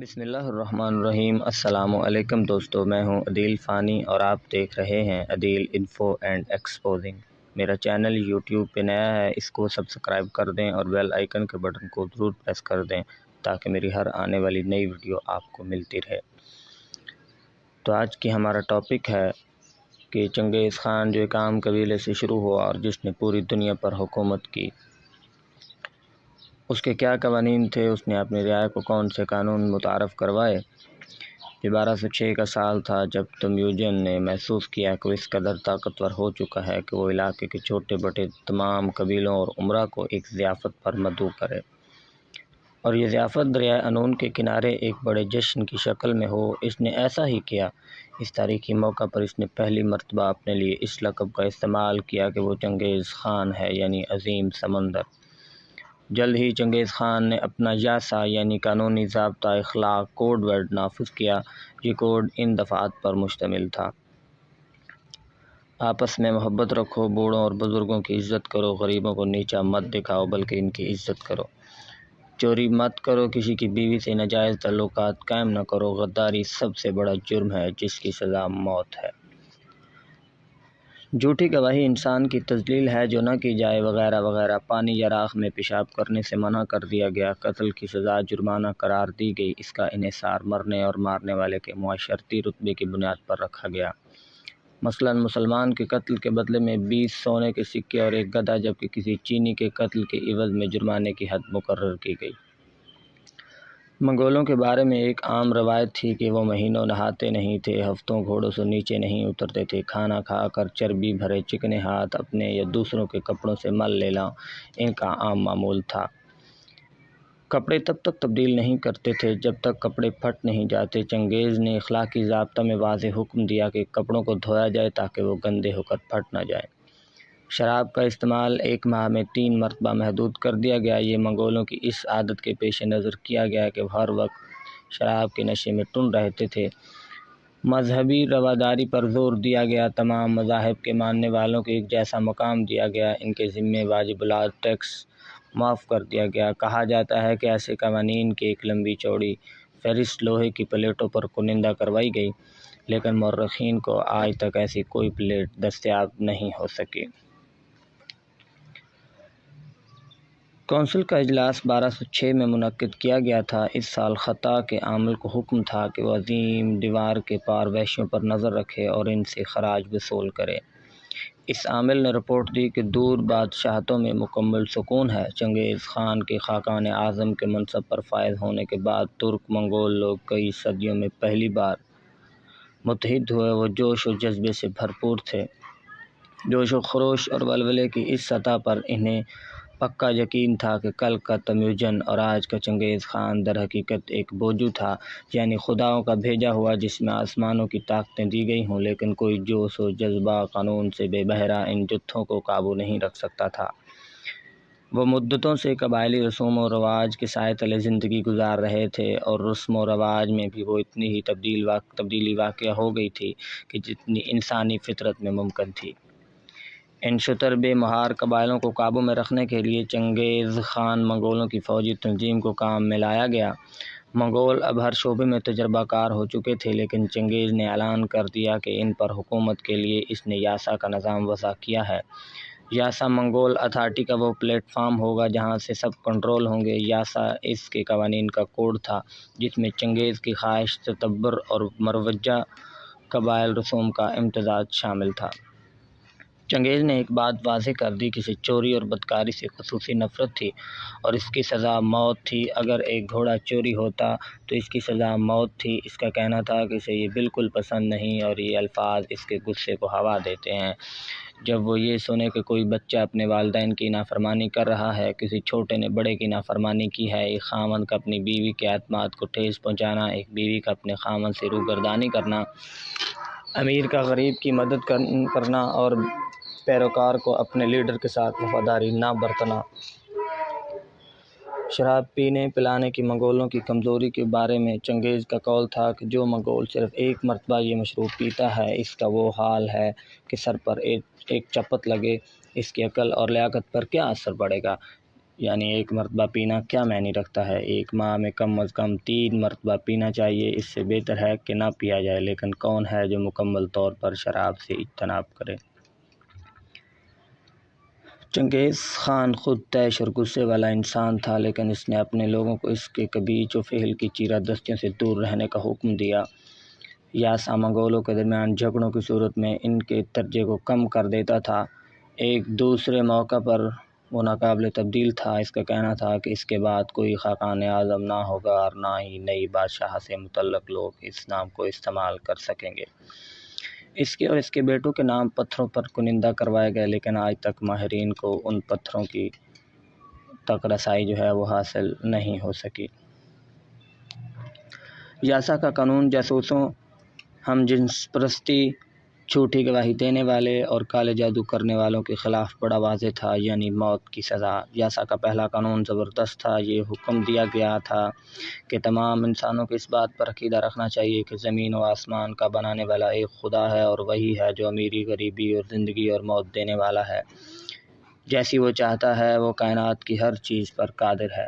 بسم اللہ الرحمن الرحیم۔ السلام علیکم دوستو، میں ہوں عدیل فانی اور آپ دیکھ رہے ہیں عدیل انفو اینڈ ایکسپوزنگ۔ میرا چینل یوٹیوب پہ نیا ہے، اس کو سبسکرائب کر دیں اور بیل آئیکن کے بٹن کو ضرور پریس کر دیں تاکہ میری ہر آنے والی نئی ویڈیو آپ کو ملتی رہے۔ تو آج کی ہمارا ٹاپک ہے کہ چنگیز خان جو ایک عام قبیلے سے شروع ہوا اور جس نے پوری دنیا پر حکومت کی، اس کے کیا قوانین تھے، اس نے اپنی رعایا کو کون سے قانون متعارف کروائے۔ یہ 1206 کا سال تھا جب تمیوجن نے محسوس کیا کہ وہ اس قدر طاقتور ہو چکا ہے کہ وہ علاقے کے چھوٹے بڑے تمام قبیلوں اور امراء کو ایک ضیافت پر مدعو کرے، اور یہ ضیافت دریائے انون کے کنارے ایک بڑے جشن کی شکل میں ہو۔ اس نے ایسا ہی کیا۔ اس تاریخی موقع پر اس نے پہلی مرتبہ اپنے لیے اس لقب کا استعمال کیا کہ وہ چنگیز خان ہے، یعنی عظیم سمندر۔ جلد ہی چنگیز خان نے اپنا یاسا یعنی قانونی ضابطہ اخلاق کوڈ ورڈ نافذ کیا۔ یہ کوڈ ان دفعات پر مشتمل تھا: آپس میں محبت رکھو، بوڑھوں اور بزرگوں کی عزت کرو، غریبوں کو نیچا مت دکھاؤ بلکہ ان کی عزت کرو، چوری مت کرو، کسی کی بیوی سے ناجائز تعلقات قائم نہ کرو، غداری سب سے بڑا جرم ہے جس کی سزا موت ہے، جھوٹی گواہی انسان کی تذلیل ہے جو نہ کی جائے، وغیرہ وغیرہ۔ پانی یا راکھ میں پیشاب کرنے سے منع کر دیا گیا، قتل کی سزا جرمانہ قرار دی گئی، اس کا انحصار مرنے اور مارنے والے کے معاشرتی رتبے کی بنیاد پر رکھا گیا۔ مثلاً مسلمان کے قتل کے بدلے میں 20 سونے کے سکے اور ایک گدھا، جبکہ کسی چینی کے قتل کے عوض میں جرمانے کی حد مقرر کی گئی۔ منگولوں کے بارے میں ایک عام روایت تھی کہ وہ مہینوں نہاتے نہیں تھے، ہفتوں گھوڑوں سے نیچے نہیں اترتے تھے، کھانا کھا کر چربی بھرے چکنے ہاتھ اپنے یا دوسروں کے کپڑوں سے مل لینا ان کا عام معمول تھا۔ کپڑے تب تک تبدیل نہیں کرتے تھے جب تک کپڑے پھٹ نہیں جاتے۔ چنگیز نے اخلاقی ضابطہ میں واضح حکم دیا کہ کپڑوں کو دھویا جائے تاکہ وہ گندے ہو کر پھٹ نہ جائیں۔ شراب کا استعمال 1 ماہ میں 3 مرتبہ محدود کر دیا گیا۔ یہ منگولوں کی اس عادت کے پیش نظر کیا گیا کہ وہ ہر وقت شراب کے نشے میں ٹن رہتے تھے۔ مذہبی رواداری پر زور دیا گیا، تمام مذاہب کے ماننے والوں کو ایک جیسا مقام دیا گیا، ان کے ذمے واجب العاد ٹیکس معاف کر دیا گیا۔ کہا جاتا ہے کہ ایسے قوانین کی ایک لمبی چوڑی فہرست لوہے کی پلیٹوں پر کنندہ کروائی گئی، لیکن مورخین کو آج تک ایسی کوئی پلیٹ دستیاب نہیں ہو سکی۔ کونسل کا اجلاس 1206 میں منعقد کیا گیا تھا۔ اس سال خطا کے عامل کو حکم تھا کہ وہ عظیم دیوار کے پار وحشیوں پر نظر رکھے اور ان سے خراج وصول کرے۔ اس عامل نے رپورٹ دی کہ دور بادشاہتوں میں مکمل سکون ہے۔ چنگیز خان کے خاقان اعظم کے منصب پر فائز ہونے کے بعد ترک منگول لوگ کئی صدیوں میں پہلی بار متحد ہوئے۔ وہ جوش و جذبے سے بھرپور تھے، جوش و خروش اور ولولے کی اس سطح پر انہیں پکا یقین تھا کہ کل کا تمیوجن اور آج کا چنگیز خان در حقیقت ایک بوجو تھا، یعنی خداؤں کا بھیجا ہوا جس میں آسمانوں کی طاقتیں دی گئی ہوں، لیکن کوئی جوش و جذبہ قانون سے بے بہرا ان جتھوں کو قابو نہیں رکھ سکتا تھا۔ وہ مدتوں سے قبائلی رسوم و رواج کے سائے تلے زندگی گزار رہے تھے، اور رسم و رواج میں بھی وہ اتنی ہی تبدیلی واقع ہو گئی تھی کہ جتنی انسانی فطرت میں ممکن تھی۔ ان شتر بے مہار قبائلوں کو قابو میں رکھنے کے لیے چنگیز خان منگولوں کی فوجی تنظیم کو کام میں لایا گیا۔ منگول اب ہر شعبے میں تجربہ کار ہو چکے تھے، لیکن چنگیز نے اعلان کر دیا کہ ان پر حکومت کے لیے اس نے یاسا کا نظام وضع کیا ہے۔ یاسا منگول اتھارٹی کا وہ پلیٹ فارم ہوگا جہاں سے سب کنٹرول ہوں گے۔ یاسا اس کے قوانین کا کوڈ تھا جس میں چنگیز کی خواہش، تکبر اور مروجہ قبائل رسوم کا امتزاج شامل تھا۔ چنگیز نے ایک بات واضح کر دی کہ اسے چوری اور بدکاری سے خصوصی نفرت تھی اور اس کی سزا موت تھی۔ اگر ایک گھوڑا چوری ہوتا تو اس کی سزا موت تھی۔ اس کا کہنا تھا کہ اسے یہ بالکل پسند نہیں، اور یہ الفاظ اس کے غصے کو ہوا دیتے ہیں۔ جب وہ یہ سنے کہ کوئی بچہ اپنے والدین کی نافرمانی کر رہا ہے، کسی چھوٹے نے بڑے کی نافرمانی کی ہے، ایک خاوند کا اپنی بیوی کے اعتماد کو ٹھیس پہنچانا، ایک بیوی کا اپنے خاوند سے روگردانی کرنا، امیر کا غریب کی مدد کرنا اور پیروکار کو اپنے لیڈر کے ساتھ وفاداری نہ برتنا، شراب پینے پلانے کی منگولوں کی کمزوری کے بارے میں چنگیز کا قول تھا کہ جو منگول صرف ایک مرتبہ یہ مشروب پیتا ہے، اس کا وہ حال ہے کہ سر پر ایک چپت لگے، اس کی عقل اور لیاقت پر کیا اثر پڑے گا۔ یعنی ایک مرتبہ پینا کیا معنی رکھتا ہے؟ ایک ماہ میں کم از کم 3 مرتبہ پینا چاہیے، اس سے بہتر ہے کہ نہ پیا جائے، لیکن کون ہے جو مکمل طور پر شراب سے اجتناب کرے؟ چنگیز خان خود طیش اور غصے والا انسان تھا، لیکن اس نے اپنے لوگوں کو اس کے کبیج و فعل کی چیرہ دستیوں سے دور رہنے کا حکم دیا۔ یاسا منگولوں کے درمیان جھگڑوں کی صورت میں ان کے درجے کو کم کر دیتا تھا۔ ایک دوسرے موقع پر وہ ناقابل تبدیل تھا۔ اس کا کہنا تھا کہ اس کے بعد کوئی خاقان اعظم نہ ہوگا اور نہ ہی نئی بادشاہ سے متعلق لوگ اس نام کو استعمال کر سکیں گے۔ اس کے اور اس کے بیٹوں کے نام پتھروں پر کنندہ کروائے گئے، لیکن آج تک ماہرین کو ان پتھروں کی تک رسائی جو ہے وہ حاصل نہیں ہو سکی۔ یاسا کا قانون جاسوسوں، ہم جنس پرستی، جھوٹی گواہی دینے والے اور کالے جادو کرنے والوں کے خلاف بڑا واضح تھا، یعنی موت کی سزا۔ یاسا کا پہلا قانون زبردست تھا۔ یہ حکم دیا گیا تھا کہ تمام انسانوں کو اس بات پر عقیدہ رکھنا چاہیے کہ زمین و آسمان کا بنانے والا ایک خدا ہے، اور وہی ہے جو امیری، غریبی اور زندگی اور موت دینے والا ہے۔ جیسی وہ چاہتا ہے وہ کائنات کی ہر چیز پر قادر ہے۔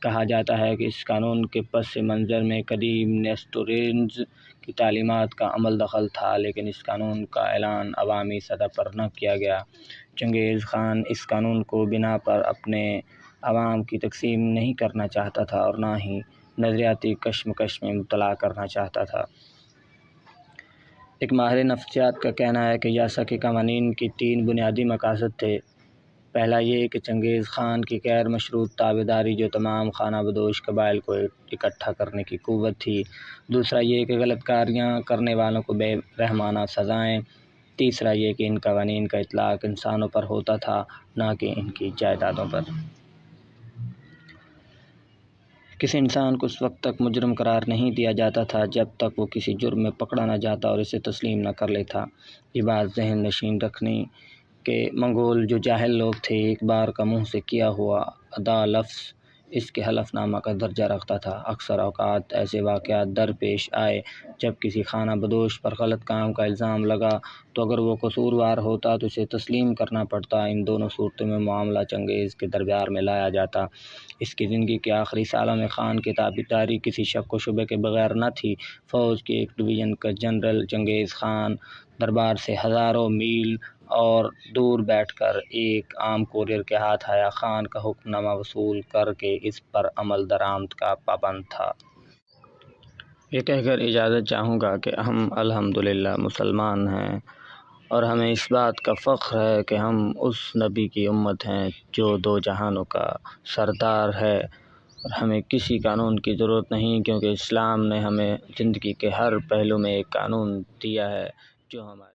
کہا جاتا ہے کہ اس قانون کے پس منظر میں قدیم نیسٹورینز کی تعلیمات کا عمل دخل تھا، لیکن اس قانون کا اعلان عوامی سطح پر نہ کیا گیا۔ چنگیز خان اس قانون کو بنا پر اپنے عوام کی تقسیم نہیں کرنا چاہتا تھا اور نہ ہی نظریاتی کشمکش میں مبتلا کرنا چاہتا تھا۔ ایک ماہر نفسیات کا کہنا ہے کہ یاسا کے قوانین کی 3 بنیادی مقاصد تھے۔ پہلا یہ کہ چنگیز خان کی غیر مشروط تابعداری جو تمام خانہ بدوش قبائل کو اکٹھا کرنے کی قوت تھی۔ دوسرا یہ کہ غلط کاریاں کرنے والوں کو بے رحمانہ سزائیں۔ تیسرا یہ کہ ان قوانین کا اطلاق انسانوں پر ہوتا تھا، نہ کہ ان کی جائیدادوں پر۔ کسی انسان کو اس وقت تک مجرم قرار نہیں دیا جاتا تھا جب تک وہ کسی جرم میں پکڑا نہ جاتا اور اسے تسلیم نہ کر لیتا۔ یہ بات ذہن نشین رکھنی کہ منگول جو جاہل لوگ تھے، ایک بار کا منہ سے کیا ہوا ادا لفظ اس کے حلف نامہ کا درجہ رکھتا تھا۔ اکثر اوقات ایسے واقعات درپیش آئے جب کسی خانہ بدوش پر غلط کام کا الزام لگا تو اگر وہ قصوروار ہوتا تو اسے تسلیم کرنا پڑتا۔ ان دونوں صورتوں میں معاملہ چنگیز کے دربار میں لایا جاتا۔ اس کی زندگی کے آخری سالوں میں خان کی تابعداری کسی شک و شبے کے بغیر نہ تھی۔ فوج کی ایک ڈویژن کا جنرل چنگیز خان دربار سے ہزاروں میل اور دور بیٹھ کر ایک عام کورئر کے ہاتھ آیا خان کا حکم نامہ وصول کر کے اس پر عمل درآمد کا پابند تھا۔ یہ کہہ کر اجازت چاہوں گا کہ ہم الحمدللہ مسلمان ہیں اور ہمیں اس بات کا فخر ہے کہ ہم اس نبی کی امت ہیں جو 2 جہانوں کا سردار ہے، اور ہمیں کسی قانون کی ضرورت نہیں، کیونکہ اسلام نے ہمیں زندگی کے ہر پہلو میں ایک قانون دیا ہے جو ہمارے